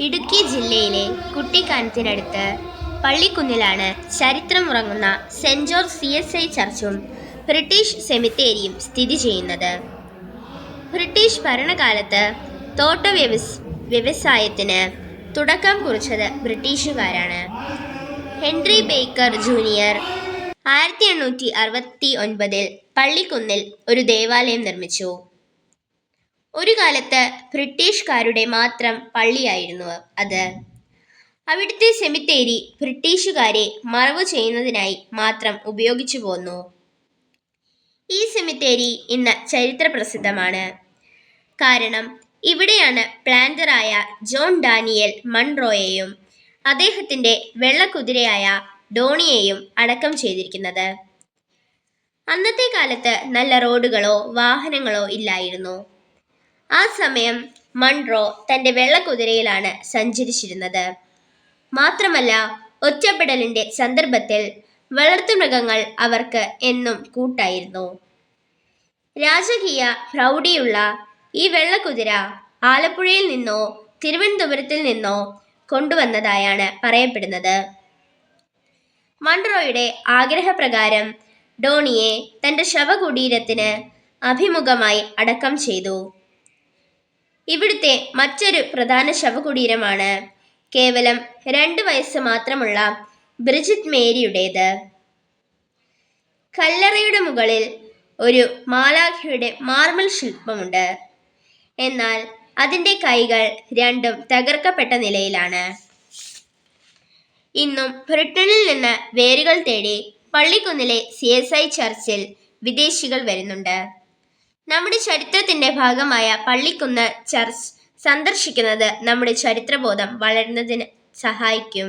ഇടുക്കി ജില്ലയിലെ കുട്ടിക്കാനത്തിനടുത്ത് പള്ളിക്കുന്നിലാണ് ചരിത്രമുറങ്ങുന്ന saint George CSI ചർച്ചും British സെമിത്തേരിയും സ്ഥിതി ചെയ്യുന്നത്. ബ്രിട്ടീഷ് ഭരണകാലത്ത് വ്യവസായത്തിന് തുടക്കം കുറിച്ചത് ബ്രിട്ടീഷുകാരാണ്. ഹെൻറി ബേക്കർ ജൂനിയർ 1869 പള്ളിക്കുന്നിൽ ഒരു ദേവാലയം നിർമ്മിച്ചു. ഒരു കാലത്ത് ബ്രിട്ടീഷുകാരുടെ മാത്രം പള്ളിയായിരുന്നു അത്. അവിടുത്തെ സെമിത്തേരി ബ്രിട്ടീഷുകാരെ മറവു ചെയ്യുന്നതിനായി മാത്രം ഉപയോഗിച്ചു പോന്നു. ഈ സെമിത്തേരി ഇന്ന് ചരിത്ര പ്രസിദ്ധമാണ്. കാരണം ഇവിടെയാണ് പ്ലാന്ററായ ജോൺ ഡാനിയൽ മൺറോയെയും അദ്ദേഹത്തിന്റെ വെള്ളക്കുതിരയായ ഡോണിയെയും അടക്കം ചെയ്തിരിക്കുന്നത്. അന്നത്തെ കാലത്ത് നല്ല റോഡുകളോ വാഹനങ്ങളോ ഇല്ലായിരുന്നു. ആ സമയം മൺറോ തന്റെ വെള്ളക്കുതിരയിലാണ് സഞ്ചരിച്ചിരുന്നത്. മാത്രമല്ല, ഒറ്റപ്പെടലിന്റെ സന്ദർഭത്തിൽ വളർത്തുമൃഗങ്ങൾ അവർക്ക് എന്നും കൂട്ടായിരുന്നു. രാജകീയ പ്രൗഢിയുള്ള ഈ വെള്ളക്കുതിര ആലപ്പുഴയിൽ നിന്നോ തിരുവനന്തപുരത്തിൽ നിന്നോ കൊണ്ടുവന്നതായാണ് പറയപ്പെടുന്നത്. മൺറോയുടെ ആഗ്രഹപ്രകാരം ഡോണിയെ തന്റെ ശവകുടീരത്തിന് അഭിമുഖമായി അടക്കം ചെയ്തു. ഇവിടുത്തെ മറ്റൊരു പ്രധാന ശവകുടീരമാണ് കേവലം 2 വയസ്സ് മാത്രമുള്ള ബ്രിജിറ്റ് മേരിയുടേത്. കല്ലറയുടെ മുകളിൽ ഒരു മാലാഖയുടെ മാർബിൾ ശില്പമുണ്ട്. എന്നാൽ അതിന്റെ കൈകൾ രണ്ടും തകർക്കപ്പെട്ട നിലയിലാണ്. ഇന്നും ബ്രിട്ടനിൽ നിന്ന് വേരുകൾ തേടി പള്ളിക്കുന്നിലെ CSI ചർച്ചിൽ വിദേശികൾ വരുന്നുണ്ട്. നമ്മുടെ ചരിത്രത്തിന്റെ ഭാഗമായ പള്ളിക്കുന്ന് ചർച്ച് സന്ദർശിക്കുന്നത് നമ്മുടെ ചരിത്രബോധം വളരുന്നതിന് സഹായിക്കും.